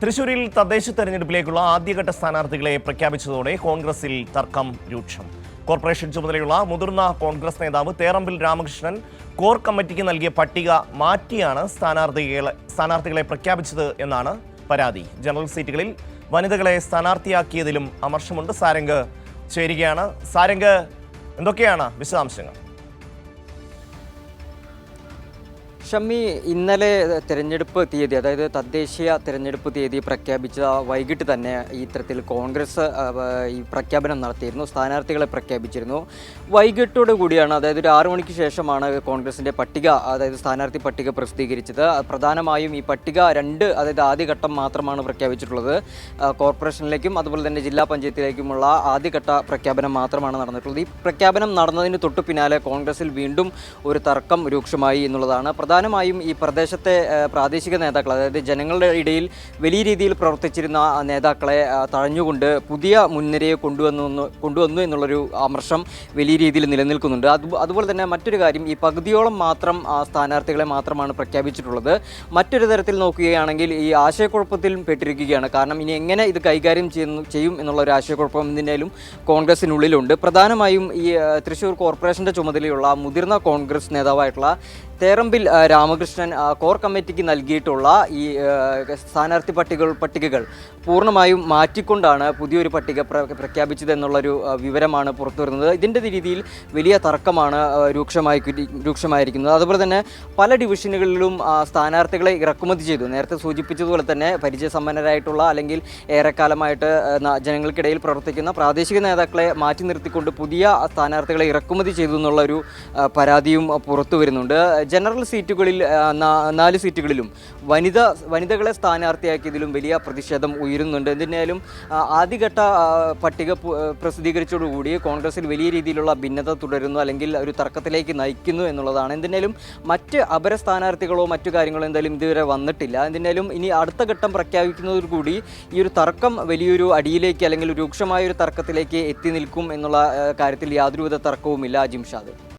തൃശൂരിൽ തദ്ദേശ തെരഞ്ഞെടുപ്പിലേക്കുള്ള ആദ്യഘട്ട സ്ഥാനാർത്ഥികളെ പ്രഖ്യാപിച്ചതോടെ കോൺഗ്രസിൽ തർക്കം രൂക്ഷം. കോർപ്പറേഷൻ ചുമതലയുള്ള മുതിർന്ന കോൺഗ്രസ് നേതാവ് തേറമ്പിൽ രാമകൃഷ്ണൻ കോർ കമ്മിറ്റിക്ക് നൽകിയ പട്ടിക മാറ്റിയാണ് സ്ഥാനാർത്ഥികളെ പ്രഖ്യാപിച്ചത് എന്നാണ് പരാതി. ജനറൽ സീറ്റുകളിൽ വനിതകളെ സ്ഥാനാർത്ഥിയാക്കിയതിലും അമർഷമുണ്ട്. സാരംഗ് ചേരുകയാണ്. സാരംഗ്, എന്തൊക്കെയാണ് വിശദാംശങ്ങൾ? ഷമ്മി, ഇന്നലെ തിരഞ്ഞെടുപ്പ് തീയതി, അതായത് തദ്ദേശീയ തിരഞ്ഞെടുപ്പ് തീയതി പ്രഖ്യാപിച്ച വൈകിട്ട് തന്നെ ഇത്തരത്തിൽ കോൺഗ്രസ് ഈ പ്രഖ്യാപനം നടത്തിയിരുന്നു. സ്ഥാനാർത്ഥികളെ പ്രഖ്യാപിച്ചിരുന്നു. വൈകിട്ടോട് കൂടിയാണ്, അതായത് ഒരു 6 മണിക്ക് ശേഷമാണ് കോൺഗ്രസിൻ്റെ പട്ടിക, അതായത് സ്ഥാനാർത്ഥി പട്ടിക പ്രസിദ്ധീകരിച്ചത്. പ്രധാനമായും ഈ പട്ടിക അതായത് ആദ്യഘട്ടം മാത്രമാണ് പ്രഖ്യാപിച്ചിട്ടുള്ളത്. കോർപ്പറേഷനിലേക്കും അതുപോലെ തന്നെ ജില്ലാ പഞ്ചായത്തിലേക്കുമുള്ള ആദ്യഘട്ട പ്രഖ്യാപനം മാത്രമാണ് നടന്നിട്ടുള്ളത്. ഈ പ്രഖ്യാപനം നടന്നതിന് തൊട്ടു പിന്നാലെ കോൺഗ്രസിൽ വീണ്ടും ഒരു തർക്കം രൂക്ഷമായി എന്നുള്ളതാണ്. പ്രധാനമായും ഈ പ്രദേശത്തെ പ്രാദേശിക നേതാക്കൾ, അതായത് ജനങ്ങളുടെ ഇടയിൽ വലിയ രീതിയിൽ പ്രവർത്തിച്ചിരുന്ന നേതാക്കളെ തഴഞ്ഞുകൊണ്ട് പുതിയ മുൻനിരയെ കൊണ്ടുവന്നു എന്നുള്ളൊരു അമർഷം വലിയ രീതിയിൽ നിലനിൽക്കുന്നുണ്ട്. അതുപോലെ തന്നെ മറ്റൊരു കാര്യം, ഈ പകുതിയോളം മാത്രം സ്ഥാനാർത്ഥികളെ മാത്രമാണ് പ്രഖ്യാപിച്ചിട്ടുള്ളത്. മറ്റൊരു തരത്തിൽ നോക്കുകയാണെങ്കിൽ ഈ ആശയക്കുഴപ്പത്തിൽ പെട്ടിരിക്കുകയാണ്. കാരണം ഇനി എങ്ങനെ ഇത് കൈകാര്യം ചെയ്യും എന്നുള്ള ഒരു ആശയക്കുഴപ്പം ഇതിൻ്റെയും കോൺഗ്രസിനുള്ളിലുണ്ട്. പ്രധാനമായും ഈ തൃശ്ശൂർ കോർപ്പറേഷൻ്റെ ചുമതലയുള്ള മുതിർന്ന കോൺഗ്രസ് നേതാവായിട്ടുള്ള തേറമ്പിൽ രാമകൃഷ്ണൻ കോർ കമ്മിറ്റിക്ക് നൽകിയിട്ടുള്ള ഈ സ്ഥാനാർത്ഥി പട്ടികകൾ പൂർണ്ണമായും മാറ്റിക്കൊണ്ടാണ് പുതിയൊരു പട്ടിക പ്രഖ്യാപിച്ചതെന്നുള്ളൊരു വിവരമാണ് പുറത്തു വരുന്നത്. ഇതിൻ്റെ രീതിയിൽ വലിയ തർക്കമാണ് രൂക്ഷമായിരിക്കുന്നത്. അതുപോലെ തന്നെ പല ഡിവിഷനുകളിലും സ്ഥാനാർത്ഥികളെ ഇറക്കുമതി ചെയ്തു. നേരത്തെ സൂചിപ്പിച്ചതുപോലെ തന്നെ പരിചയസമ്പന്നരായിട്ടുള്ള അല്ലെങ്കിൽ ഏറെക്കാലമായിട്ട് ജനങ്ങൾക്കിടയിൽ പ്രവർത്തിക്കുന്ന പ്രാദേശിക നേതാക്കളെ മാറ്റി നിർത്തിക്കൊണ്ട് പുതിയ സ്ഥാനാർത്ഥികളെ ഇറക്കുമതി ചെയ്തു എന്നുള്ളൊരു പരാതിയും പുറത്തു വരുന്നുണ്ട്. ജനറൽ സീറ്റുകളിൽ 4 സീറ്റുകളിലും വനിതകളെ സ്ഥാനാർത്ഥിയാക്കിയതിലും വലിയ പ്രതിഷേധം ഉയരുന്നുണ്ട്. എന്തിനായാലും ആദ്യഘട്ട പട്ടിക പ്രസിദ്ധീകരിച്ചതോടുകൂടി കോൺഗ്രസിൽ വലിയ രീതിയിലുള്ള ഭിന്നത തുടരുന്നു, അല്ലെങ്കിൽ ഒരു തർക്കത്തിലേക്ക് നയിക്കുന്നു എന്നുള്ളതാണ്. എന്തിനായാലും മറ്റ് അപര സ്ഥാനാർത്ഥികളോ മറ്റു കാര്യങ്ങളോ എന്തായാലും ഇതുവരെ വന്നിട്ടില്ല. എന്തിനായാലും ഇനി അടുത്ത ഘട്ടം പ്രഖ്യാപിക്കുന്നതോടുകൂടി ഈ ഒരു തർക്കം വലിയൊരു അടിയിലേക്ക് അല്ലെങ്കിൽ രൂക്ഷമായ ഒരു തർക്കത്തിലേക്ക് എത്തി നിൽക്കും എന്നുള്ള കാര്യത്തിൽ യാതൊരുവിധ തർക്കവുമില്ല. ജിംഷാദ്.